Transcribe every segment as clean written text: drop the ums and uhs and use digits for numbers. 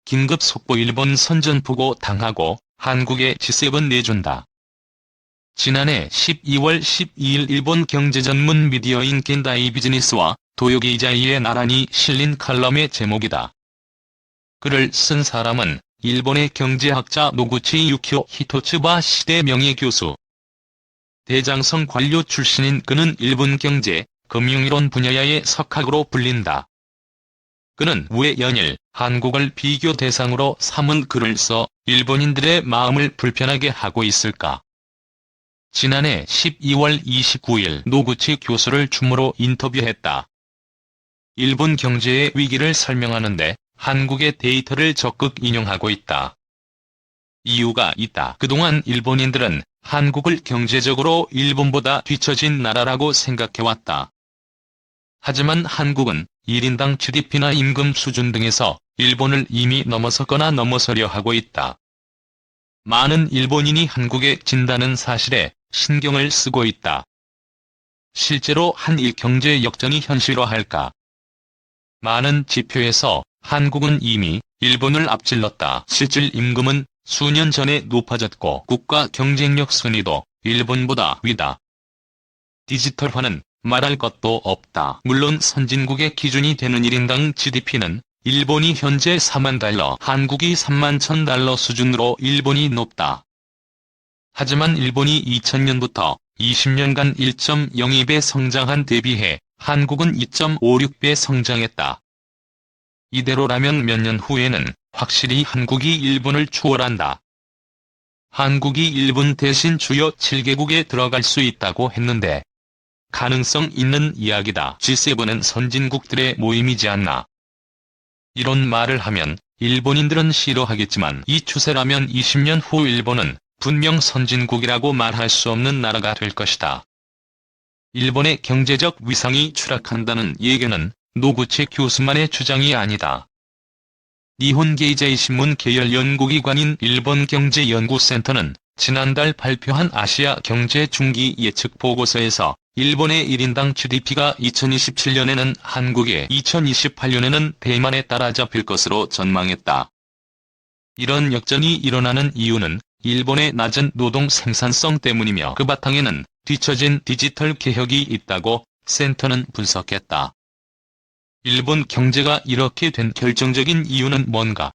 긴급 속보 일본 선전포고 당하고 한국에 G7 내준다. 지난해 12월 12일 일본 경제전문 미디어인 겐다이 비즈니스와 도요기 이자이의 나란히 실린 칼럼의 제목이다. 글을 쓴 사람은 일본의 경제학자 노구치 유키오 히토츠바 시대 명예교수. 대장성 관료 출신인 그는 일본 경제, 금융이론 분야의 석학으로 불린다. 그는 왜 연일 한국을 비교 대상으로 삼은 글을 써 일본인들의 마음을 불편하게 하고 있을까? 지난해 12월 29일 노구치 교수를 줌으로 인터뷰했다. 일본 경제의 위기를 설명하는데 한국의 데이터를 적극 인용하고 있다. 이유가 있다. 그동안 일본인들은 한국을 경제적으로 일본보다 뒤처진 나라라고 생각해왔다. 하지만 한국은 1인당 GDP나 임금 수준 등에서 일본을 이미 넘어섰거나 넘어서려 하고 있다. 많은 일본인이 한국에 진다는 사실에 신경을 쓰고 있다. 실제로 한일 경제 역전이 현실화할까? 많은 지표에서 한국은 이미 일본을 앞질렀다. 실질 임금은 수년 전에 높아졌고 국가 경쟁력 순위도 일본보다 위다. 디지털화는 말할 것도 없다. 물론 선진국의 기준이 되는 1인당 GDP는 일본이 현재 4만 달러, 한국이 3만 1,000달러 수준으로 일본이 높다. 하지만 일본이 2000년부터 20년간 1.02배 성장한 대비해 한국은 2.56배 성장했다. 이대로라면 몇 년 후에는 확실히 한국이 일본을 추월한다. 한국이 일본 대신 주요 7개국에 들어갈 수 있다고 했는데 가능성 있는 이야기다. G7은 선진국들의 모임이지 않나. 이런 말을 하면 일본인들은 싫어하겠지만 이 추세라면 20년 후 일본은 분명 선진국이라고 말할 수 없는 나라가 될 것이다. 일본의 경제적 위상이 추락한다는 얘기는 노구치 교수만의 주장이 아니다. 니혼게이자이신문 계열 연구기관인 일본경제연구센터는 지난달 발표한 아시아 경제 중기 예측 보고서에서 일본의 1인당 GDP가 2027년에는 한국의 2028년에는 대만에 따라잡힐 것으로 전망했다. 이런 역전이 일어나는 이유는 일본의 낮은 노동 생산성 때문이며 그 바탕에는 뒤처진 디지털 개혁이 있다고 센터는 분석했다. 일본 경제가 이렇게 된 결정적인 이유는 뭔가?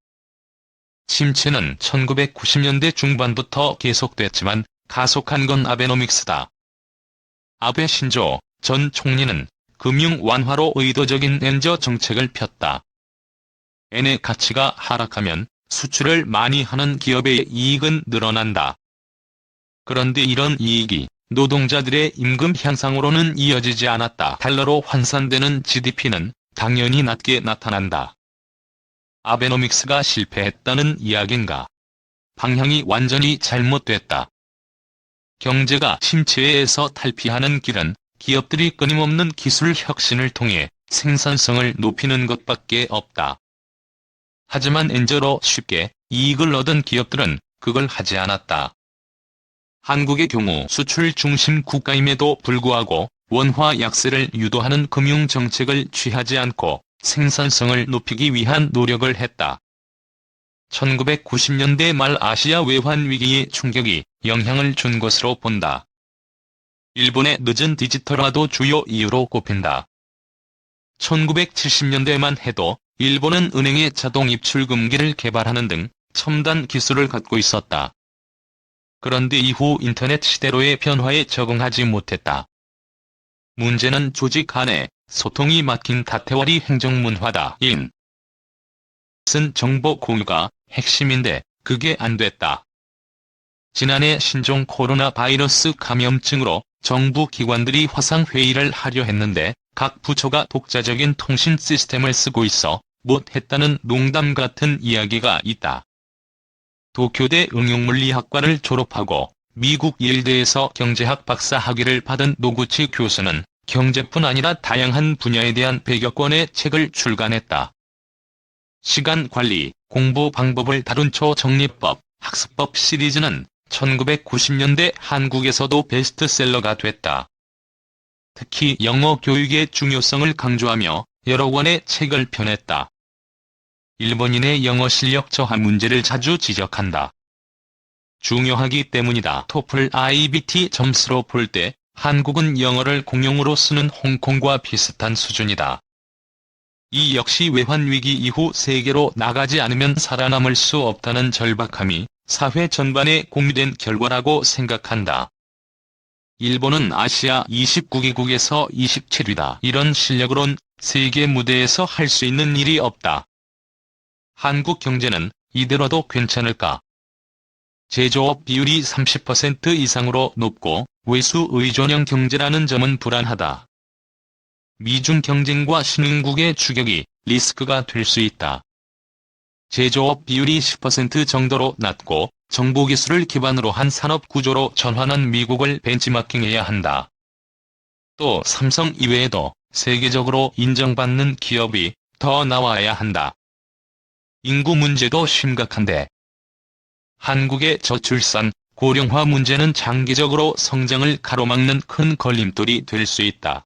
침체는 1990년대 중반부터 계속됐지만 가속한 건 아베노믹스다. 아베 신조 전 총리는 금융 완화로 의도적인 엔저 정책을 폈다. 엔의 가치가 하락하면 수출을 많이 하는 기업의 이익은 늘어난다. 그런데 이런 이익이 노동자들의 임금 향상으로는 이어지지 않았다. 달러로 환산되는 GDP는 당연히 낮게 나타난다. 아베노믹스가 실패했다는 이야긴가? 방향이 완전히 잘못됐다. 경제가 침체에서 탈피하는 길은 기업들이 끊임없는 기술 혁신을 통해 생산성을 높이는 것밖에 없다. 하지만 엔저로 쉽게 이익을 얻은 기업들은 그걸 하지 않았다. 한국의 경우 수출 중심 국가임에도 불구하고 원화 약세를 유도하는 금융 정책을 취하지 않고 생산성을 높이기 위한 노력을 했다. 1990년대 말 아시아 외환 위기의 충격이 영향을 준 것으로 본다. 일본의 늦은 디지털화도 주요 이유로 꼽힌다. 1970년대만 해도 일본은 은행의 자동 입출금기를 개발하는 등 첨단 기술을 갖고 있었다. 그런데 이후 인터넷 시대로의 변화에 적응하지 못했다. 문제는 조직 간의 소통이 막힌 다태와리 행정문화다. 인. 쓴 정보 공유가 핵심인데 그게 안 됐다. 지난해 신종 코로나 바이러스 감염증으로 정부 기관들이 화상회의를 하려 했는데 각 부처가 독자적인 통신 시스템을 쓰고 있어 못했다는 농담 같은 이야기가 있다. 도쿄대 응용물리학과를 졸업하고 미국 예일대에서 경제학 박사 학위를 받은 노구치 교수는 경제뿐 아니라 다양한 분야에 대한 100여 권의 책을 출간했다. 시간관리, 공부 방법을 다룬 초정리법, 학습법 시리즈는 1990년대 한국에서도 베스트셀러가 됐다. 특히 영어 교육의 중요성을 강조하며 여러 권의 책을 펴냈다. 일본인의 영어 실력 저하 문제를 자주 지적한다. 중요하기 때문이다. 토플 IBT 점수로 볼 때 한국은 영어를 공용으로 쓰는 홍콩과 비슷한 수준이다. 이 역시 외환위기 이후 세계로 나가지 않으면 살아남을 수 없다는 절박함이 사회 전반에 공유된 결과라고 생각한다. 일본은 아시아 29개국에서 27위다. 이런 실력으론 세계 무대에서 할 수 있는 일이 없다. 한국 경제는 이대로도 괜찮을까? 제조업 비율이 30% 이상으로 높고 외수 의존형 경제라는 점은 불안하다. 미중 경쟁과 신흥국의 추격이 리스크가 될 수 있다. 제조업 비율이 10% 정도로 낮고 정보기술을 기반으로 한 산업 구조로 전환한 미국을 벤치마킹해야 한다. 또 삼성 이외에도 세계적으로 인정받는 기업이 더 나와야 한다. 인구 문제도 심각한데 한국의 저출산, 고령화 문제는 장기적으로 성장을 가로막는 큰 걸림돌이 될 수 있다.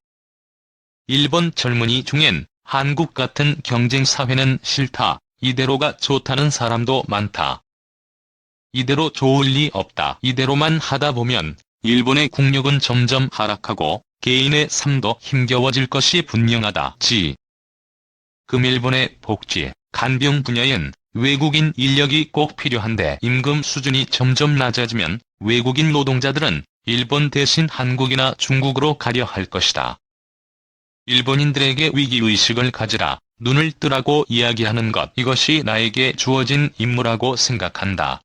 일본 젊은이 중엔 한국 같은 경쟁사회는 싫다, 이대로가 좋다는 사람도 많다. 이대로 좋을 리 없다. 이대로만 하다 보면 일본의 국력은 점점 하락하고 개인의 삶도 힘겨워질 것이 분명하다. 일본의 복지, 간병 분야엔 외국인 인력이 꼭 필요한데 임금 수준이 점점 낮아지면 외국인 노동자들은 일본 대신 한국이나 중국으로 가려 할 것이다. 일본인들에게 위기의식을 가지라, 눈을 뜨라고 이야기하는 것, 이것이 나에게 주어진 임무라고 생각한다.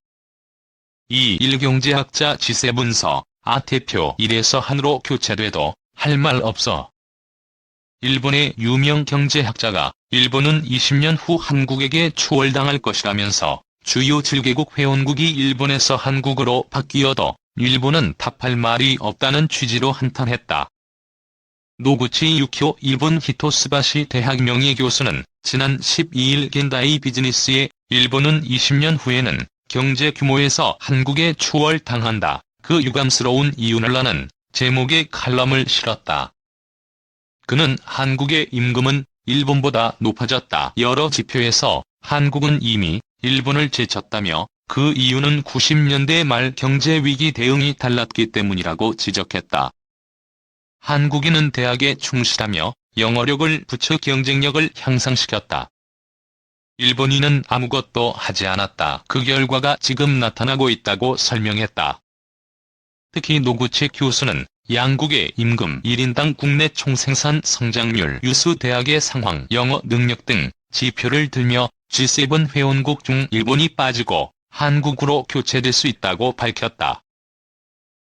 일경제학자 지세분서, 대표 1에서 한으로 교체돼도 할 말 없어. 일본의 유명 경제학자가 일본은 20년 후 한국에게 추월당할 것이라면서 주요 7개국 회원국이 일본에서 한국으로 바뀌어도 일본은 답할 말이 없다는 취지로 한탄했다. 노구치 유키오 일본 히토스바시 대학 명예교수는 지난 12일 겐다이 비즈니스에 일본은 20년 후에는 경제 규모에서 한국에 추월당한다. 그 유감스러운 이유를 라는 제목의 칼럼을 실었다. 그는 한국의 임금은 일본보다 높아졌다. 여러 지표에서 한국은 이미 일본을 제쳤다며 그 이유는 90년대 말 경제위기 대응이 달랐기 때문이라고 지적했다. 한국인은 대학에 충실하며 영어력을 붙여 경쟁력을 향상시켰다. 일본인은 아무것도 하지 않았다. 그 결과가 지금 나타나고 있다고 설명했다. 특히 노구치 교수는 양국의 임금, 1인당 국내 총생산 성장률, 유수 대학의 상황, 영어 능력 등 지표를 들며 G7 회원국 중 일본이 빠지고 한국으로 교체될 수 있다고 밝혔다.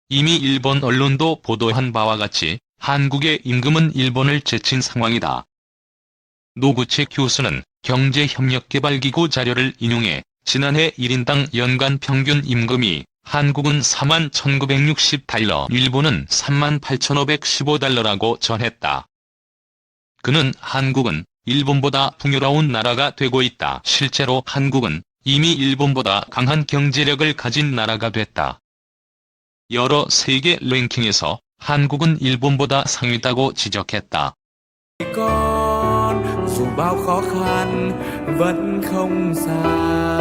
이미 일본 언론도 보도한 바와 같이 한국의 임금은 일본을 제친 상황이다. 노구치 교수는 경제협력개발기구 자료를 인용해 지난해 1인당 연간 평균 임금이 한국은 41,960달러, 일본은 38,515달러라고 전했다. 그는 한국은 일본보다 풍요로운 나라가 되고 있다. 실제로 한국은 이미 일본보다 강한 경제력을 가진 나라가 됐다. 여러 세계 랭킹에서 한국은 일본보다 상위다고 지적했다. Dù bao khó khăn vẫn không sao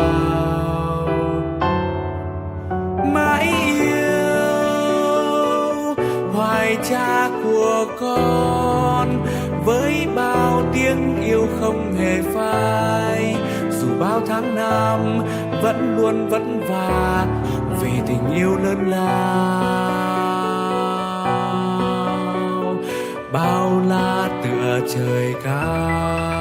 mãi yêu hoài cha của con với bao tiếng yêu không hề phai dù bao tháng năm vẫn luôn vất vả vì tình yêu lớn lao bao la tựa trời cao